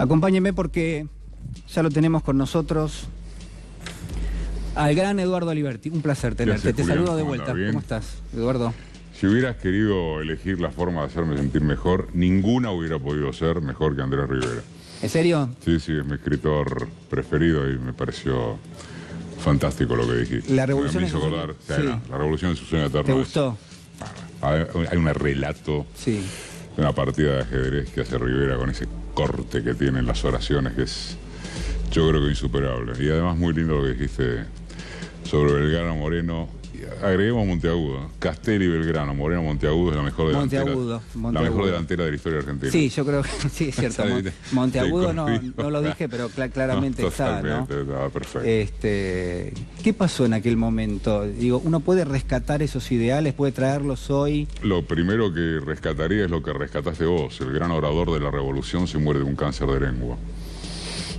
Acompáñenme porque ya lo tenemos con nosotros al gran Eduardo Aliberti. Un placer tenerte. Te saludo de vuelta. ¿Cómo estás, Eduardo? Si hubieras querido elegir la forma de hacerme sentir mejor, ninguna hubiera podido ser mejor que Andrés Rivera. ¿En serio? Sí, sí, es mi escritor preferido y me pareció fantástico lo que dijiste. La revolución me hizo acordar, sí. La revolución en su sueño eterno. ¿Te gustó? Hay un relato Sí. de una partida de ajedrez que hace Rivera con ese corte que tiene en las oraciones que es, yo creo que insuperable. Y además muy lindo lo que dijiste sobre Belgrano Moreno. Agreguemos Monteagudo. Castelli, Belgrano, Moreno, Monteagudo es la mejor delantera. La mejor delantera de la historia argentina. Sí, yo creo que sí, es cierto. Monteagudo no lo dije, pero claramente está, ¿no? Perfecto. ¿Qué pasó en aquel momento? Digo, ¿uno puede rescatar esos ideales? ¿Puede traerlos hoy? Lo primero que rescataría es lo que rescataste vos. El gran orador de la revolución se muere de un cáncer de lengua.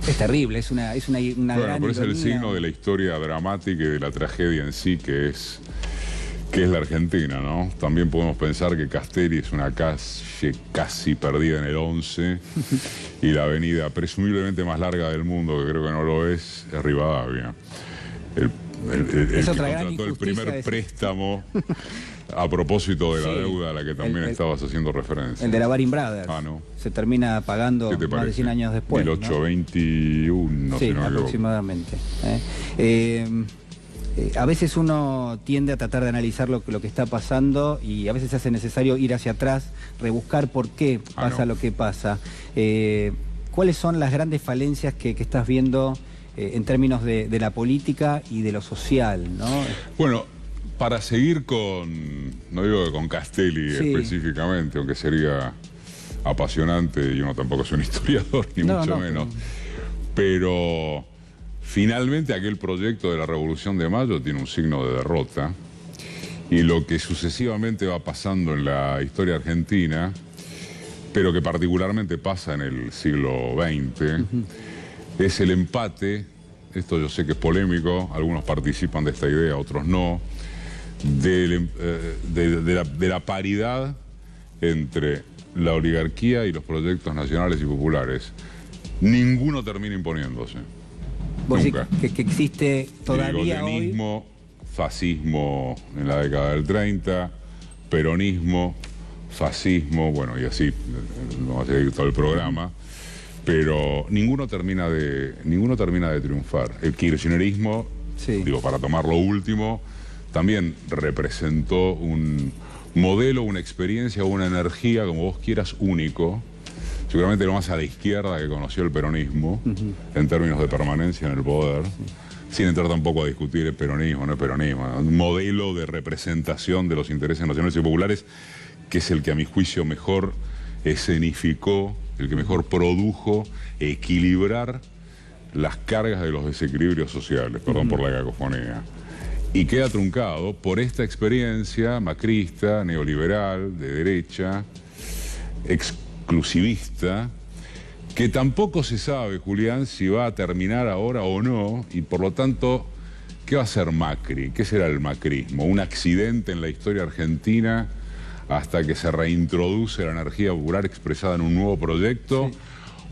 Es terrible, es una bueno, gran pero es el ironía. signo de la historia dramática y de la tragedia en sí que es la Argentina, ¿no? También podemos pensar que Castelli es una calle casi perdida en el 11 y la avenida presumiblemente más larga del mundo, que creo que no lo es Rivadavia. El Es que otra gran contrató el injusticia primer préstamo a propósito de la deuda a la que también estabas haciendo referencia. El de la Baring Brothers. Ah, ¿no? Se termina pagando más de 100 años después. 1821, sí, si no me equivoco. aproximadamente. A veces uno tiende a tratar de analizar lo que está pasando y a veces se hace necesario ir hacia atrás, rebuscar por qué pasa lo que pasa. ¿Cuáles son las grandes falencias que estás viendo en términos de la política y de lo social, ¿no? Bueno, para seguir no digo que con Castelli específicamente, aunque sería apasionante y uno tampoco es un historiador, ni mucho menos, pero finalmente aquel proyecto de la Revolución de Mayo tiene un signo de derrota y lo que sucesivamente va pasando en la historia argentina, pero que particularmente pasa en el siglo XX, es el empate. Esto yo sé que es polémico, algunos participan de esta idea, otros no, de la paridad entre la oligarquía y los proyectos nacionales y populares. Ninguno termina imponiéndose. Nunca. Que existe todavía Goyenismo, fascismo en la década del 30, peronismo, fascismo, bueno, y así, no va a seguir todo el programa. Pero ninguno termina de triunfar. El kirchnerismo, digo, para tomar lo último, también representó un modelo, una experiencia, una energía, como vos quieras, único. Seguramente lo más a la izquierda que conoció el peronismo, en términos de permanencia en el poder, sin entrar tampoco a discutir el peronismo, no el peronismo, ¿no? Un modelo de representación de los intereses nacionales y populares, que es el que a mi juicio mejor escenificó, el que mejor produjo equilibrar las cargas de los desequilibrios sociales, perdón por la cacofonía, y queda truncado por esta experiencia macrista, neoliberal, de derecha, exclusivista, que tampoco se sabe, Julián, si va a terminar ahora o no, y por lo tanto, ¿qué va a ser Macri? ¿Qué será el macrismo? ¿Un accidente en la historia argentina hasta que se reintroduce la energía popular expresada en un nuevo proyecto?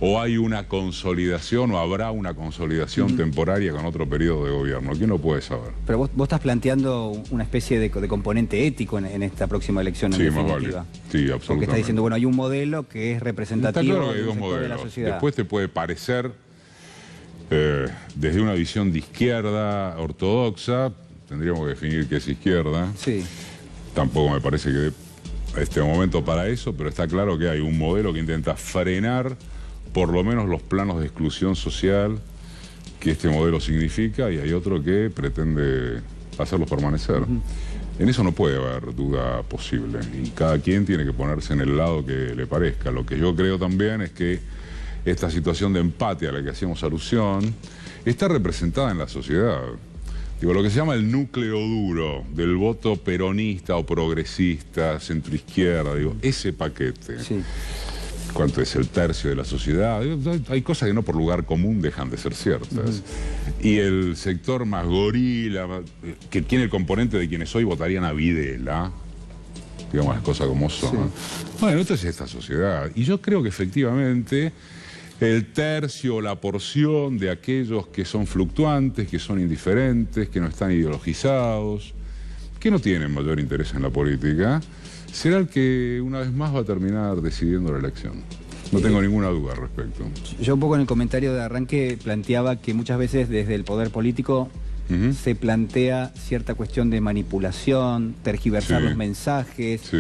¿O hay una consolidación o habrá una consolidación temporaria con otro periodo de gobierno? ¿Quién lo puede saber? Pero vos estás planteando una especie de componente ético en esta próxima elección, en definitiva. Más vale. Sí, absolutamente. Porque está diciendo, bueno, hay un modelo que es representativo. Está claro que hay dos modelos. De la sociedad. Después te puede parecer, desde una visión de izquierda ortodoxa, tendríamos que definir qué es izquierda. Sí. Tampoco me parece que este momento para eso, pero está claro que hay un modelo que intenta frenar por lo menos los planos de exclusión social que este modelo significa, y hay otro que pretende hacerlos permanecer. En eso no puede haber duda posible, y cada quien tiene que ponerse en el lado que le parezca. Lo que yo creo también es que esta situación de empate a la que hacíamos alusión está representada en la sociedad. Digo, lo que se llama el núcleo duro del voto peronista o progresista, centroizquierda, digo, ese paquete. ¿Cuánto es? El tercio de la sociedad. Hay cosas que no por lugar común dejan de ser ciertas. Y el sector más gorila, que tiene el componente de quienes hoy votarían a Videla, digamos las cosas como son. Bueno, entonces esta sociedad. Y yo creo que efectivamente el tercio, la porción de aquellos que son fluctuantes, que son indiferentes, que no están ideologizados, que no tienen mayor interés en la política, será el que una vez más va a terminar decidiendo la elección. No tengo ninguna duda al respecto. Yo un poco en el comentario de arranque planteaba que muchas veces desde el poder político se plantea cierta cuestión de manipulación, tergiversar los mensajes,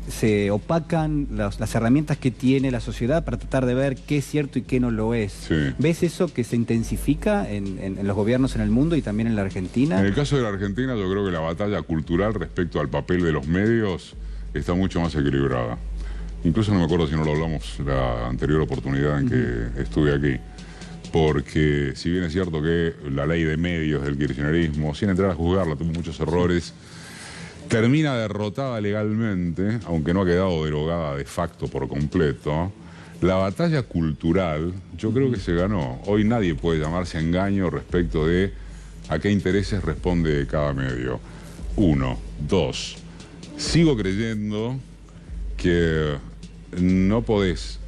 se opacan las herramientas que tiene la sociedad para tratar de ver qué es cierto y qué no lo es. ¿Ves eso que se intensifica en los gobiernos en el mundo y también en la Argentina? En el caso de la Argentina, yo creo que la batalla cultural respecto al papel de los medios está mucho más equilibrada. Incluso no me acuerdo si no lo hablamos la anterior oportunidad en que estuve aquí. Porque si bien es cierto que la ley de medios del kirchnerismo, sin entrar a juzgarla, tuvo muchos errores, termina derrotada legalmente, aunque no ha quedado derogada de facto por completo. La batalla cultural yo creo que se ganó. Hoy nadie puede llamarse a engaño respecto de a qué intereses responde cada medio. 1. 2. Sigo creyendo que no podés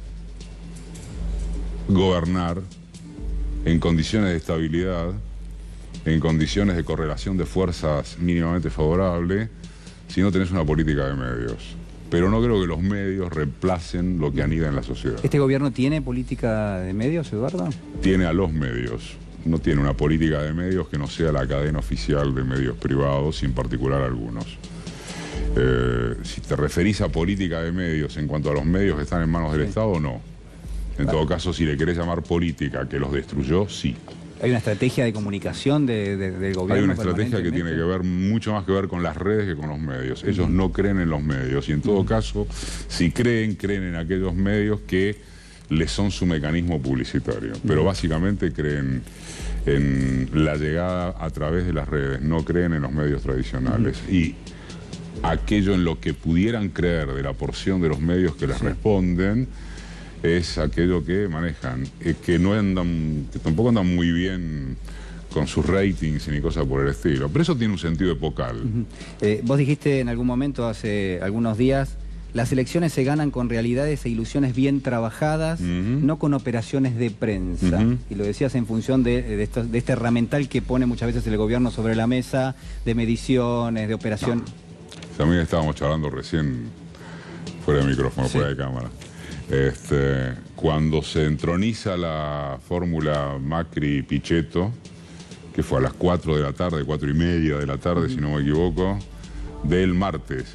gobernar en condiciones de estabilidad, en condiciones de correlación de fuerzas mínimamente favorable, si no tenés una política de medios. Pero no creo que los medios reemplacen lo que anida en la sociedad. ¿Este gobierno tiene política de medios, Eduardo? Tiene a los medios. No tiene una política de medios que no sea la cadena oficial de medios privados, y en particular algunos. Si te referís a política de medios en cuanto a los medios que están en manos del Estado, no. En todo caso, si le querés llamar política que los destruyó, sí. ¿Hay una estrategia de comunicación del gobierno? Hay una estrategia que tiene que ver, mucho más que ver con las redes que con los medios. Ellos no creen en los medios y en todo caso, si creen en aquellos medios que les son su mecanismo publicitario. Pero básicamente creen en la llegada a través de las redes, no creen en los medios tradicionales. Y aquello en lo que pudieran creer de la porción de los medios que les responden es aquello que manejan, que tampoco andan muy bien con sus ratings ni cosas por el estilo. Pero eso tiene un sentido epocal. Vos dijiste en algún momento, hace algunos días, las elecciones se ganan con realidades e ilusiones bien trabajadas, no con operaciones de prensa. Y lo decías en función de este herramental que pone muchas veces el gobierno sobre la mesa, de mediciones, de operación. También estábamos charlando recién, fuera de micrófono, fuera de cámara. Cuando se entroniza la fórmula Macri-Pichetto, que fue a las 4 de la tarde, 4:30 de la tarde, si no me equivoco, del martes.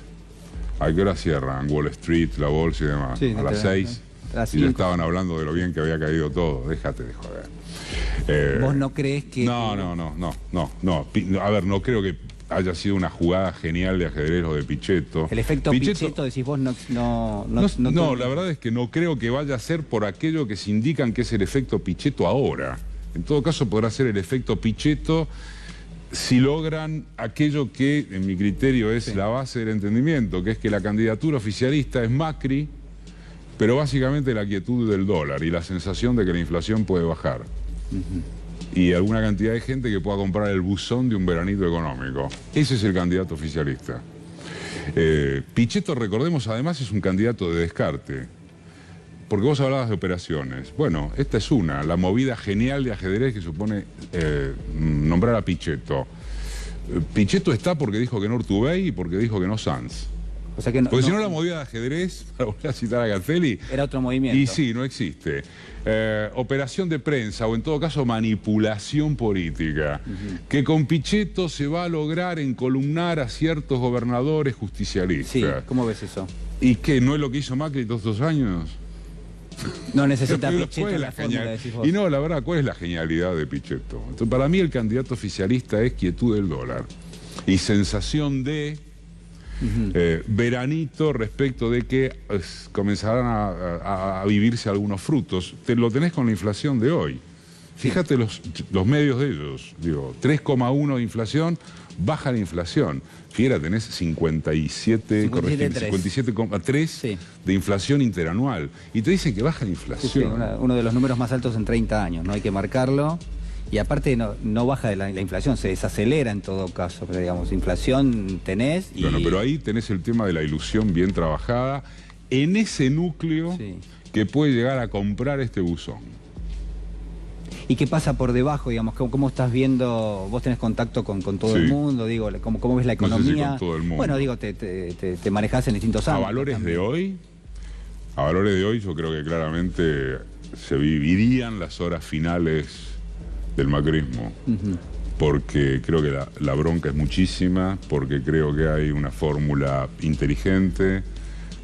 ¿A qué hora cierran? Wall Street, la bolsa y demás. A las 6. Y ya estaban hablando de lo bien que había caído todo. Déjate de joder. ¿Vos no crees que...? No. A ver, no creo que haya sido una jugada genial de ajedrez o de Pichetto. El efecto Pichetto, decís vos, no, la verdad es que no creo que vaya a ser por aquello que se indican que es el efecto Pichetto ahora. En todo caso podrá ser el efecto Pichetto si logran aquello que, en mi criterio, es la base del entendimiento, que es que la candidatura oficialista es Macri, pero básicamente la quietud del dólar y la sensación de que la inflación puede bajar. Y alguna cantidad de gente que pueda comprar el buzón de un veranito económico. Ese es el candidato oficialista. Pichetto, recordemos, además es un candidato de descarte. Porque vos hablabas de operaciones. Bueno, esta es la movida genial de ajedrez que supone nombrar a Pichetto. Pichetto está porque dijo que no Urtubey y porque dijo que no Sanz. O sea que porque si no, la movida de ajedrez, para volver a citar a Gazzelli, era otro movimiento. Y sí, no existe. Operación de prensa o en todo caso manipulación política, que con Pichetto se va a lograr encolumnar a ciertos gobernadores justicialistas. Sí, ¿cómo ves eso? ¿Y qué? ¿No es lo que hizo Macri todos estos años? No necesita Pichetto en la fórmula, decís vos. Y no, la verdad, ¿cuál es la genialidad de Pichetto? Entonces, para mí el candidato oficialista es quietud del dólar y sensación de veranito respecto de que comenzarán a vivirse algunos frutos. Lo tenés con la inflación de hoy. Fíjate los medios de ellos. Digo, 3,1 de inflación, baja la inflación. Fiera, tenés 57,3 de inflación interanual. Y te dicen que baja la inflación. Uno de los números más altos en 30 años, no hay que marcarlo. Y aparte no baja la inflación, se desacelera en todo caso, pero digamos, inflación tenés y... Bueno, pero ahí tenés el tema de la ilusión bien trabajada en ese núcleo que puede llegar a comprar este buzón. ¿Y qué pasa por debajo, digamos? ¿Cómo estás viendo? Vos tenés contacto con todo el mundo, digo, ¿cómo ves la economía? No sé si con todo el mundo. Bueno, digo, te manejás en distintos ámbitos. A valores de hoy yo creo que claramente se vivirían las horas finales del macrismo. Porque creo que la bronca es muchísima, porque creo que hay una fórmula inteligente,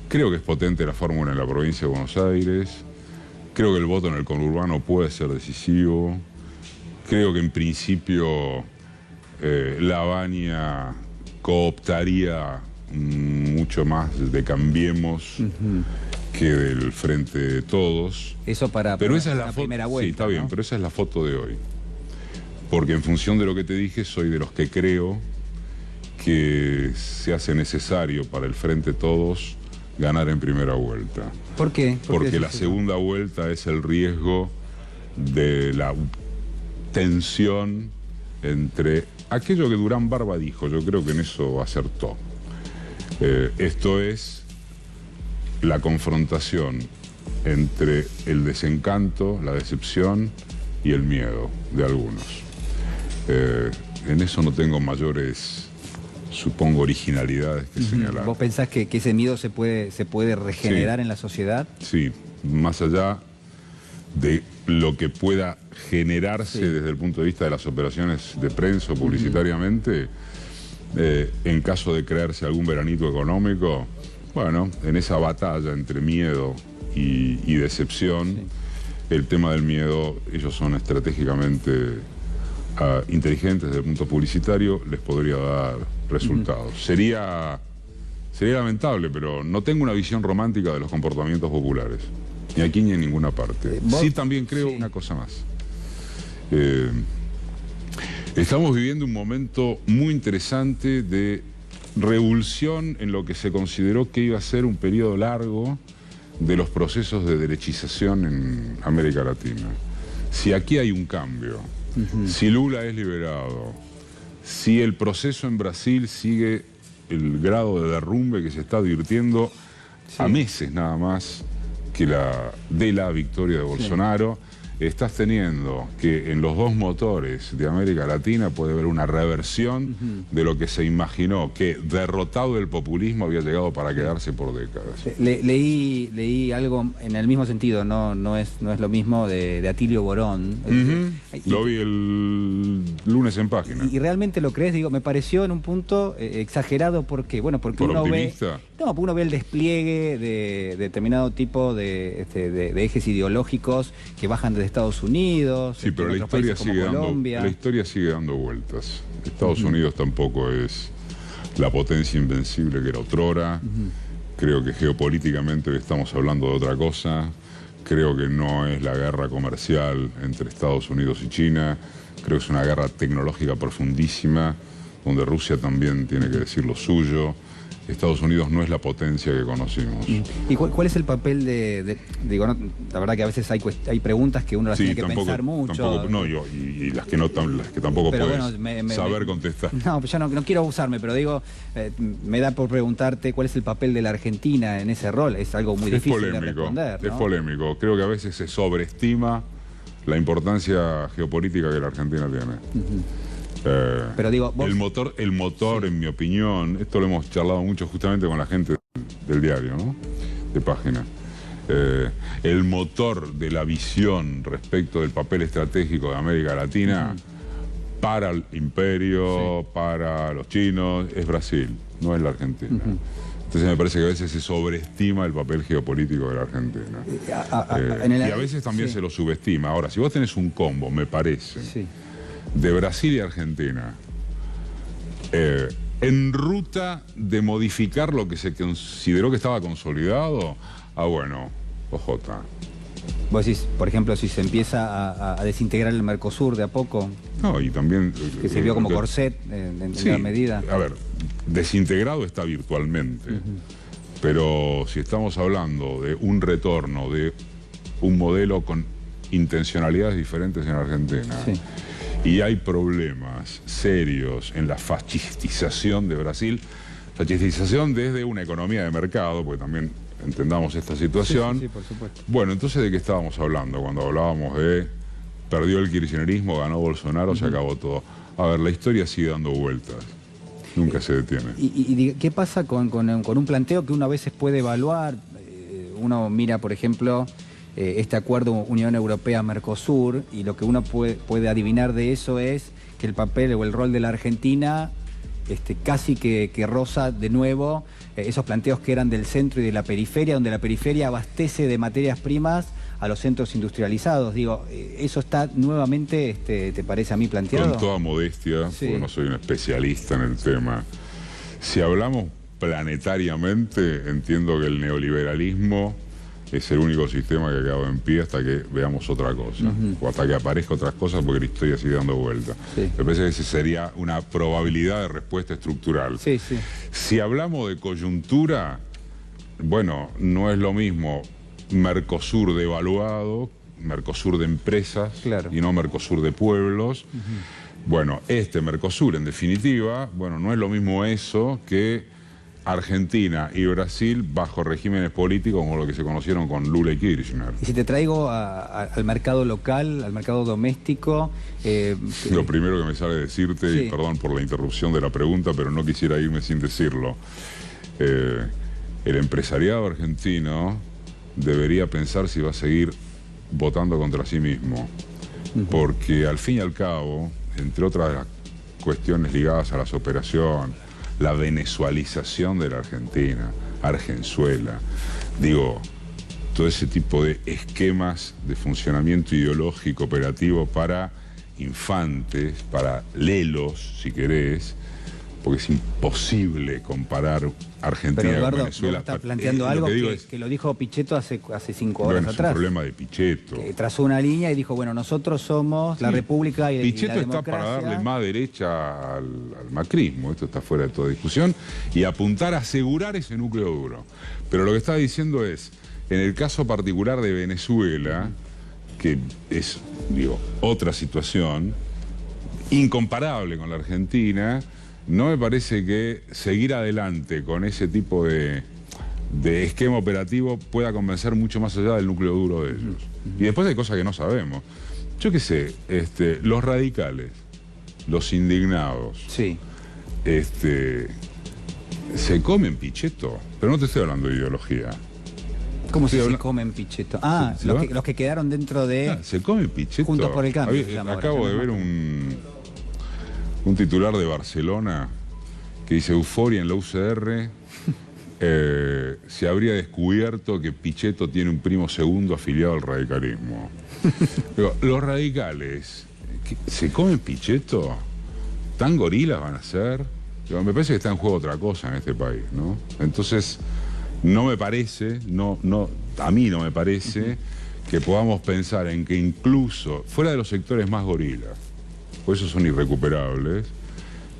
creo que es potente la fórmula en la provincia de Buenos Aires, creo que el voto en el conurbano puede ser decisivo, creo que en principio La Baña cooptaría mucho más de Cambiemos que del Frente de Todos. Eso pero esa es la primera vuelta. Sí, está bien, pero esa es la foto de hoy. Porque en función de lo que te dije, soy de los que creo que se hace necesario para el Frente Todos ganar en primera vuelta. ¿Por qué? Porque la segunda vuelta es el riesgo de la tensión entre aquello que Durán Barba dijo. Yo creo que en eso acertó. Esto es la confrontación entre el desencanto, la decepción y el miedo de algunos. En eso no tengo mayores, supongo, originalidades que señalar. ¿Vos pensás que ese miedo se puede regenerar en la sociedad? Sí, más allá de lo que pueda generarse desde el punto de vista de las operaciones de prensa o publicitariamente, en caso de crearse algún veranito económico, bueno, en esa batalla entre miedo y decepción, el tema del miedo, ellos son estratégicamente inteligentes desde el punto publicitario, les podría dar resultados. Sería lamentable, pero no tengo una visión romántica de los comportamientos populares, ni aquí ni en ninguna parte. Sí, también creo una cosa más. Estamos viviendo un momento muy interesante de revulsión en lo que se consideró que iba a ser un periodo largo de los procesos de derechización en América Latina. Si aquí hay un cambio, si Lula es liberado, si el proceso en Brasil sigue el grado de derrumbe que se está advirtiendo a meses nada más que de la victoria de Bolsonaro, estás teniendo que en los dos motores de América Latina puede haber una reversión de lo que se imaginó que derrotado el populismo había llegado para quedarse por décadas. Leí algo en el mismo sentido, no es lo mismo de Atilio Borón. Lo vi el lunes en Página. ¿Y realmente lo crees? Digo, me pareció en un punto exagerado. ¿Por qué? Bueno, porque ¿Por uno optimista? porque uno ve el despliegue de determinado tipo de ejes ideológicos que bajan desde Estados Unidos. Sí, pero la historia sigue dando vueltas. Estados Unidos tampoco es la potencia invencible que era otrora. Creo que geopolíticamente estamos hablando de otra cosa. Creo que no es la guerra comercial entre Estados Unidos y China. Creo que es una guerra tecnológica profundísima, donde Rusia también tiene que decir lo suyo. Estados Unidos no es la potencia que conocimos. ¿Y cuál es el papel digo, no, la verdad que a veces hay preguntas que uno las tiene que pensar mucho. Y las que tampoco puedes saber contestar. No, pues ya no quiero abusarme, pero digo, me da por preguntarte cuál es el papel de la Argentina en ese rol. Es algo muy difícil de responder, ¿no? Es polémico. Creo que a veces se sobreestima la importancia geopolítica que la Argentina tiene. Pero digo, el motor, en mi opinión, esto lo hemos charlado mucho justamente con la gente del diario, ¿no? De Página. El motor de la visión respecto del papel estratégico de América Latina para el imperio, para los chinos, es Brasil, no es la Argentina. Entonces me parece que a veces se sobreestima el papel geopolítico de la Argentina. Y a veces también se lo subestima. Ahora, si vos tenés un combo, me parece, de Brasil y Argentina, en ruta de modificar lo que se consideró que estaba consolidado, bueno, ojota. Vos decís, por ejemplo, si se empieza a desintegrar el Mercosur de a poco. No, y también... Que se vio como corset en gran medida. A ver, desintegrado está virtualmente, pero si estamos hablando de un retorno de un modelo con intencionalidades diferentes en Argentina, y hay problemas serios en la fascistización de Brasil, fascistización desde una economía de mercado, porque también entendamos esta situación. Sí, por supuesto. Bueno, entonces, ¿de qué estábamos hablando? Cuando hablábamos de perdió el kirchnerismo, ganó Bolsonaro, se acabó todo. A ver, la historia sigue dando vueltas. Nunca se detiene. ¿Y qué pasa con un planteo que uno a veces puede evaluar? Uno mira, por ejemplo, este acuerdo Unión Europea-Mercosur, y lo que uno puede adivinar de eso es que el papel o el rol de la Argentina casi que roza de nuevo esos planteos que eran del centro y de la periferia, donde la periferia abastece de materias primas a los centros industrializados. Digo, ¿eso está nuevamente, te parece a mí, planteado? Con toda modestia, Sí. porque no soy un especialista en el tema, si hablamos planetariamente, entiendo que el neoliberalismo es el único sistema que ha quedado en pie hasta que veamos otra cosa, o hasta que aparezca otras cosas, porque la historia sigue dando vuelta. Sí. Me parece que esa sería una probabilidad de respuesta estructural. Sí, sí. Si hablamos de coyuntura, bueno, no es lo mismo Mercosur devaluado, Mercosur de empresas, Claro. y no Mercosur de pueblos. Bueno, Mercosur, en definitiva, bueno, no es lo mismo eso que Argentina y Brasil bajo regímenes políticos como lo que se conocieron con Lula y Kirchner. Y si te traigo al mercado local, al mercado doméstico... Lo primero que me sale decirte, Sí. y perdón por la interrupción de la pregunta, pero no quisiera irme sin decirlo, el empresariado argentino debería pensar si va a seguir votando contra sí mismo, porque al fin y al cabo, entre otras cuestiones ligadas a las operaciones, la venezualización de la Argentina, Argenzuela, digo, todo ese tipo de esquemas de funcionamiento ideológico operativo para infantes, para lelos, si querés, porque es imposible comparar Argentina Pero Eduardo, con Venezuela. vos estás planteando algo que lo dijo Pichetto hace 5 horas bueno, es un atrás. problema de Pichetto. Que trazó una línea y dijo, bueno, nosotros somos la República y la Pichetto está democracia. para darle más derecha al macrismo, esto está fuera de toda discusión, y apuntar a asegurar ese núcleo duro. Pero lo que está diciendo es, en el caso particular de Venezuela, que es, digo, otra situación, incomparable con la Argentina, no me parece que seguir adelante con ese tipo de esquema operativo pueda convencer mucho más allá del núcleo duro de ellos. Y después hay cosas que no sabemos. Yo qué sé, los radicales, los indignados, Sí. se comen Pichetto, pero no te estoy hablando de ideología. ¿Cómo Sí, se comen Pichetto? Ah, ¿Se los va? que quedaron dentro de... Se come Pichetto. Juntos por el Cambio, se llama ahora, Acabo se de llama. ver un titular de Barcelona que dice: euforia en la UCR, se habría descubierto que Pichetto tiene un primo segundo afiliado al radicalismo. Digo, los radicales, ¿se comen Pichetto? ¿Tan gorilas van a ser? Digo, me parece que está en juego otra cosa en este país, ¿no? Entonces, no me parece, a mí no me parece que podamos pensar en que incluso fuera de los sectores más gorilas, pues esos son irrecuperables,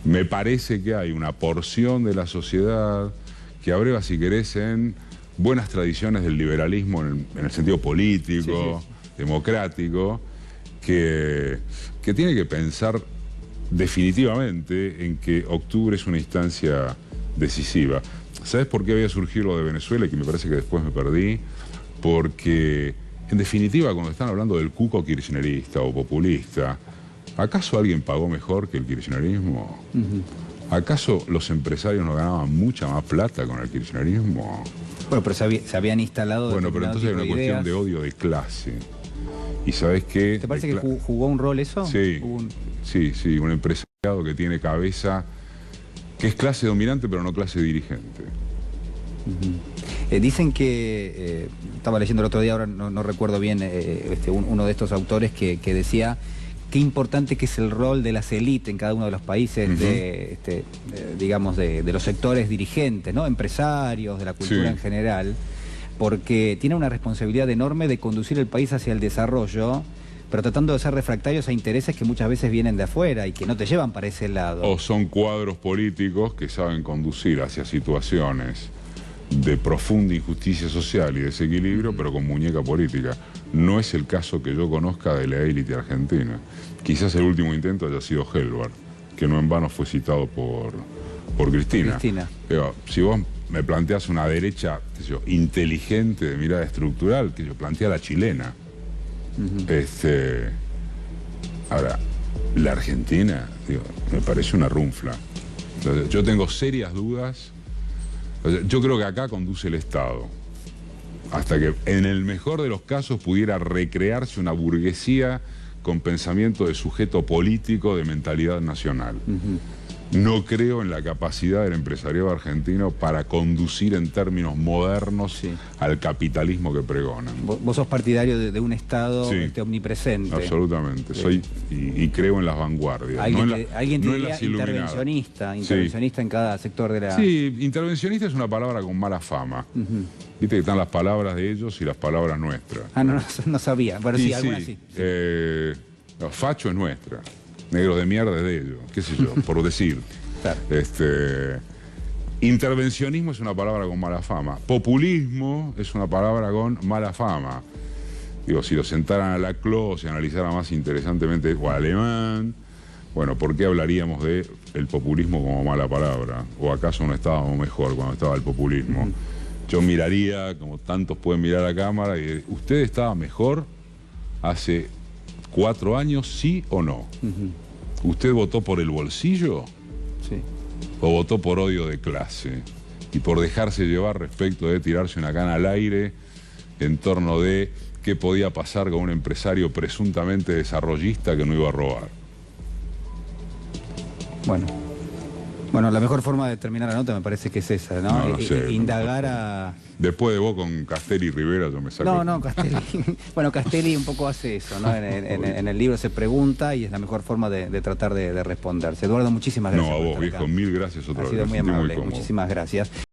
me parece que hay una porción de la sociedad que abreva, si querés, en buenas tradiciones del liberalismo en el sentido político, democrático, que tiene que pensar definitivamente en que octubre es una instancia decisiva. ¿Sabes por qué había surgido lo de Venezuela? Y que me parece que después me perdí. Porque, en definitiva, cuando están hablando del cuco kirchnerista o populista, ¿acaso alguien pagó mejor que el kirchnerismo? ¿Acaso los empresarios no ganaban mucha más plata con el kirchnerismo? Bueno, pero se habían instalado... Bueno, pero entonces hay una cuestión de odio de clase. ¿Y sabes qué? ¿Te parece que jugó un rol eso? Sí, sí, un empresariado que tiene cabeza, que es clase dominante pero no clase dirigente. Dicen que, estaba leyendo el otro día, ahora no recuerdo bien, uno de estos autores que decía qué importante que es el rol de las élites en cada uno de los países, digamos, de los sectores dirigentes, ¿no? Empresarios, de la cultura en general, porque tiene una responsabilidad enorme de conducir el país hacia el desarrollo, pero tratando de ser refractarios a intereses que muchas veces vienen de afuera y que no te llevan para ese lado. O son cuadros políticos que saben conducir hacia situaciones de profunda injusticia social y desequilibrio, pero con muñeca política. No es el caso que yo conozca de la élite argentina. Quizás el último intento haya sido Helvar, que no en vano fue citado por Cristina. Cristina. Pero, si vos me planteas una derecha, qué sé yo, inteligente de mirada estructural, que yo plantea la chilena. Ahora, la Argentina, digo, me parece una runfla. Entonces, yo tengo serias dudas. Yo creo que acá conduce el Estado. Hasta que en el mejor de los casos pudiera recrearse una burguesía con pensamiento de sujeto político de mentalidad nacional. No creo en la capacidad del empresariado argentino para conducir en términos modernos al capitalismo que pregonan. Vos sos partidario de un Estado omnipresente. Absolutamente. Soy y creo en las vanguardias. Alguien no diría intervencionista en cada sector de la... Sí, intervencionista es una palabra con mala fama. Viste que están las palabras de ellos y las palabras nuestras. Ah, no sabía, pero sí, algunas sí. Facho es nuestra. Negro de mierda es de ellos, qué sé yo, por decir. Claro. Intervencionismo es una palabra con mala fama. Populismo es una palabra con mala fama. Digo, si lo sentaran a Laclau, si analizara más interesantemente, o a Alemán, bueno, ¿por qué hablaríamos de el populismo como mala palabra? ¿O acaso no estábamos mejor cuando estaba el populismo? Yo miraría, como tantos pueden mirar a cámara, y ¿usted estaba mejor hace 4 años, sí o no? ¿Usted votó por el bolsillo? Sí. ¿O votó por odio de clase? Y por dejarse llevar respecto de tirarse una cana al aire en torno de qué podía pasar con un empresario presuntamente desarrollista que no iba a robar. Bueno, la mejor forma de terminar la nota me parece que es esa, ¿no? No sé, indagar a... Después de vos con Castelli y Rivera yo me saco... No, Castelli... Bueno, Castelli un poco hace eso, ¿no? En el libro se pregunta y es la mejor forma de tratar de responderse. Eduardo, muchísimas gracias. No, a vos, viejo, 1000 gracias otra vez. Ha sido muy amable, muchísimas gracias.